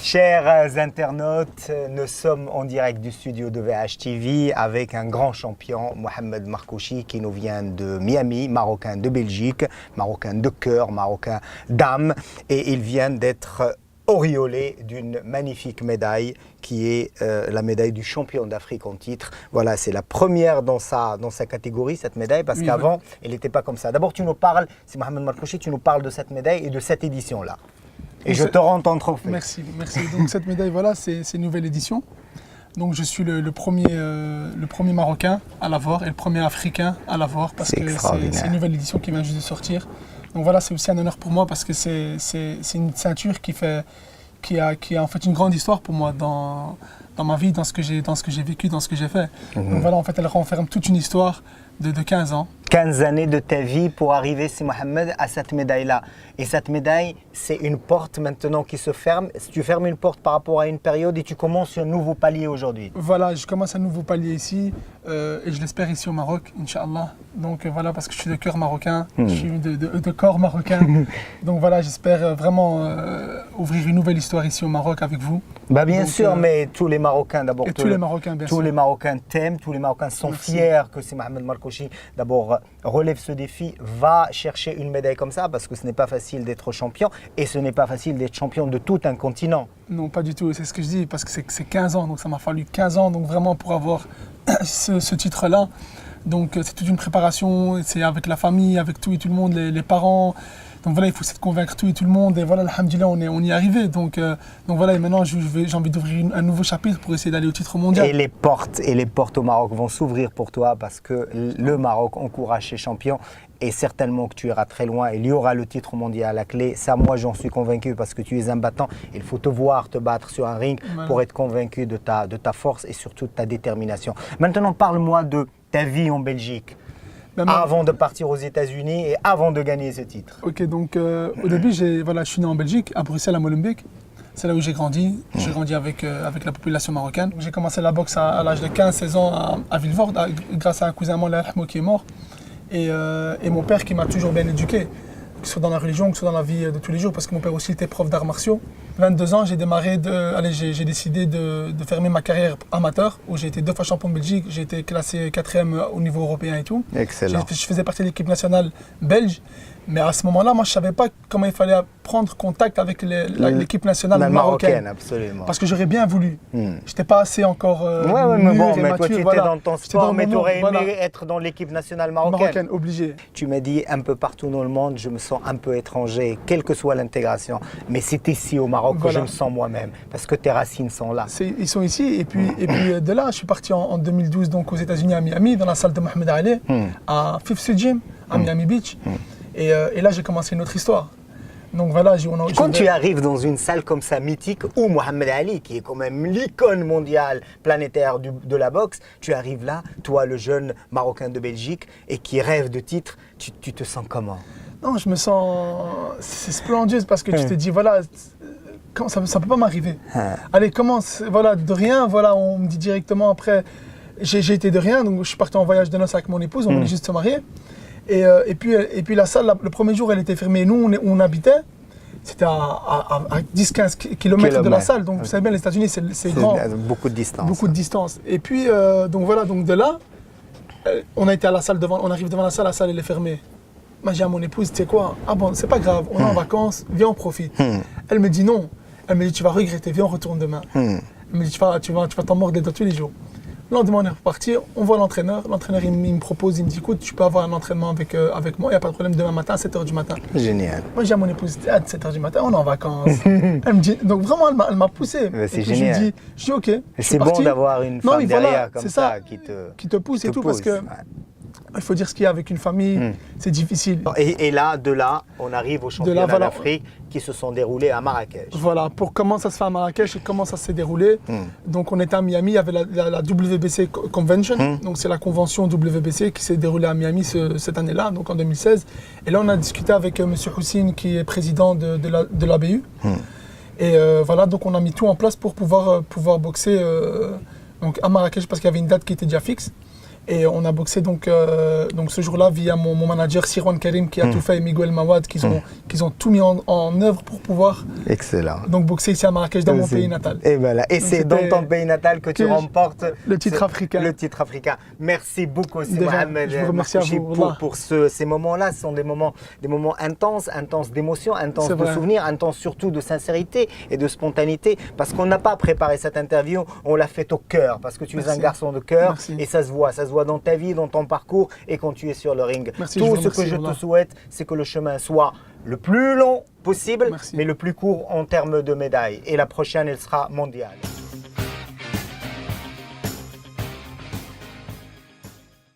Chers internautes, nous sommes en direct du studio de VHTV avec un grand champion, Mohamed Markouchi, qui nous vient de Miami, marocain de Belgique, marocain de cœur, marocain d'âme, et il vient d'être auréolé d'une magnifique médaille qui est la médaille du champion d'Afrique en titre. Voilà, c'est la première dans sa catégorie, cette médaille, parce qu'avant, elle n'était pas comme ça. D'abord, tu nous parles, c'est Mohamed Markouchi, tu nous parles de cette médaille et de cette édition-là. Et je te rends ton trophée. Merci. Donc cette médaille, voilà, c'est une nouvelle édition. Donc je suis le premier Marocain à l'avoir et le premier Africain à l'avoir parce que c'est une nouvelle édition qui vient juste de sortir. Donc voilà, c'est aussi un honneur pour moi parce que c'est une ceinture qui a en fait une grande histoire pour moi dans ma vie, dans ce que j'ai vécu, dans ce que j'ai fait. Donc voilà, en fait, elle renferme toute une histoire de 15 ans. 15 années de ta vie pour arriver, si Mohamed, à cette médaille-là. Et cette médaille, c'est une porte maintenant qui se ferme. Tu fermes une porte par rapport à une période et tu commences un nouveau palier aujourd'hui. Voilà, je commence un nouveau palier ici et je l'espère ici au Maroc, Inch'Allah. Donc voilà, parce que je suis de cœur marocain, je suis de corps marocain. Donc voilà, j'espère vraiment ouvrir une nouvelle histoire ici au Maroc avec vous. Bah bien sûr, mais tous les Marocains d'abord. Tous les Marocains, bien sûr. Tous les Marocains t'aiment, tous les Marocains sont fiers que si Mohamed Markouchi d'abord relève ce défi, va chercher une médaille comme ça, parce que ce n'est pas facile d'être champion et ce n'est pas facile d'être champion de tout un continent. Non, pas du tout, c'est ce que je dis, parce que c'est 15 ans, donc ça m'a fallu 15 ans donc vraiment pour avoir ce titre-là. Donc c'est toute une préparation, c'est avec la famille, avec tout et tout le monde, les parents. Donc voilà, il faut essayer de convaincre tout et tout le monde. Et voilà, alhamdoulilah, on y est arrivé. Donc voilà, et maintenant j'ai envie d'ouvrir un nouveau chapitre pour essayer d'aller au titre mondial. Et les portes au Maroc vont s'ouvrir pour toi parce que le Maroc encourage ses champions. Et certainement que tu iras très loin. Il y aura le titre mondial à la clé. Ça, moi, j'en suis convaincu parce que tu es un battant. Il faut te voir te battre sur un ring pour être convaincu de ta force et surtout de ta détermination. Maintenant, parle-moi de ta vie en Belgique. Avant de partir aux États-Unis et avant de gagner ce titre. Ok, donc au début, je suis né en Belgique, à Bruxelles, à Molenbeek. C'est là où j'ai grandi. J'ai grandi avec la population marocaine. J'ai commencé la boxe à l'âge de 15-16 ans à Villefort, grâce à un cousin Moulay qui est mort. Et mon père qui m'a toujours bien éduqué, que ce soit dans la religion, que ce soit dans la vie de tous les jours, parce que mon père aussi était prof d'arts martiaux. 22 ans, j'ai décidé de fermer ma carrière amateur, où j'ai été 2 fois champion de Belgique, j'ai été classé 4e au niveau européen et tout. Excellent. Je faisais partie de l'équipe nationale belge, mais à ce moment-là, moi je ne savais pas comment il fallait prendre contact avec l'équipe nationale marocaine. Absolument. Parce que j'aurais bien voulu. Je n'étais pas assez encore mais toi tu étais dans ton sport, mais tu aurais aimé être dans l'équipe nationale marocaine. Obligé. Tu m'as dit un peu partout dans le monde, je me sens un peu étranger, quelle que soit l'intégration. Mais c'est ici au Maroc que je me sens moi-même, parce que tes racines sont là. Ils sont ici, et puis de là, je suis parti en 2012 donc aux États-Unis à Miami, dans la salle de Mohamed Ali, à Fifth Street Gym, à Miami Beach. Et là, j'ai commencé une autre histoire. Donc voilà, quand tu arrives dans une salle comme ça mythique où Mohamed Ali, qui est quand même l'icône mondiale planétaire de la boxe, tu arrives là, toi le jeune Marocain de Belgique et qui rêve de titre, tu te sens comment? Non, je me sens... C'est splendide parce que tu te dis, voilà, ça ne peut pas m'arriver. Allez, commence, voilà, de rien, voilà, on me dit directement après, j'ai été de rien, donc je suis parti en voyage de noces avec mon épouse, on venait juste se marier. Et puis la salle, le premier jour, elle était fermée. Nous, on habitait, c'était à 10-15 km de la salle. Donc, vous savez bien, les États-Unis, c'est grand. Beaucoup de distance. Beaucoup de distance. Et puis, donc voilà, donc de là, on a été à la salle on arrive devant la salle, elle est fermée. Moi, j'ai dit à mon épouse, tu sais quoi? Ah bon, c'est pas grave, on est en vacances, viens, on profite. Elle me dit non. Elle me dit, tu vas regretter, viens, on retourne demain. Elle me dit, tu vas t'en mordre les doigts tous les jours. Le lendemain, on est reparti, on voit l'entraîneur. L'entraîneur, il me propose, il me dit, écoute, tu peux avoir un entraînement avec moi, il n'y a pas de problème, demain matin à 7h du matin. Génial. Moi, j'ai dit à mon épouse, à 7h du matin, on est en vacances. Elle me dit, donc vraiment, elle m'a poussé. C'est génial. Je dis, ok. C'est bon d'avoir une femme derrière comme ça qui te pousse et tout, parce que il faut dire ce qu'il y a avec une famille, c'est difficile. Et là, de là, on arrive aux championnats d'Afrique qui se sont déroulés à Marrakech. Voilà, pour comment ça se fait à Marrakech et comment ça s'est déroulé. Donc on était à Miami, il y avait la WBC Convention, donc c'est la convention WBC qui s'est déroulée à Miami cette année-là, donc en 2016. Et là on a discuté avec M. Houssine qui est président de l'ABU. Et voilà, donc on a mis tout en place pour pouvoir boxer donc à Marrakech parce qu'il y avait une date qui était déjà fixe. Et on a boxé donc ce jour-là via mon manager Sirwan Karim qui a tout fait, et Miguel Mawad qui ont tout mis en œuvre pour pouvoir donc boxer ici à Marrakech dans mon pays natal. Et voilà, et c'est dans ton pays natal que tu remportes le titre africain. Le titre africain. Merci beaucoup aussi Mohamed je vous remercie pour ces moments-là. Ce sont des moments intenses d'émotion, intenses de souvenirs, intenses surtout de sincérité et de spontanéité, parce qu'on n'a pas préparé cette interview, on l'a fait au cœur, parce que tu es un garçon de cœur. Et ça se voit dans ta vie, dans ton parcours et quand tu es sur le ring. Tout ce que je te souhaite, c'est que le chemin soit le plus long possible, mais le plus court en termes de médailles. Et la prochaine, elle sera mondiale.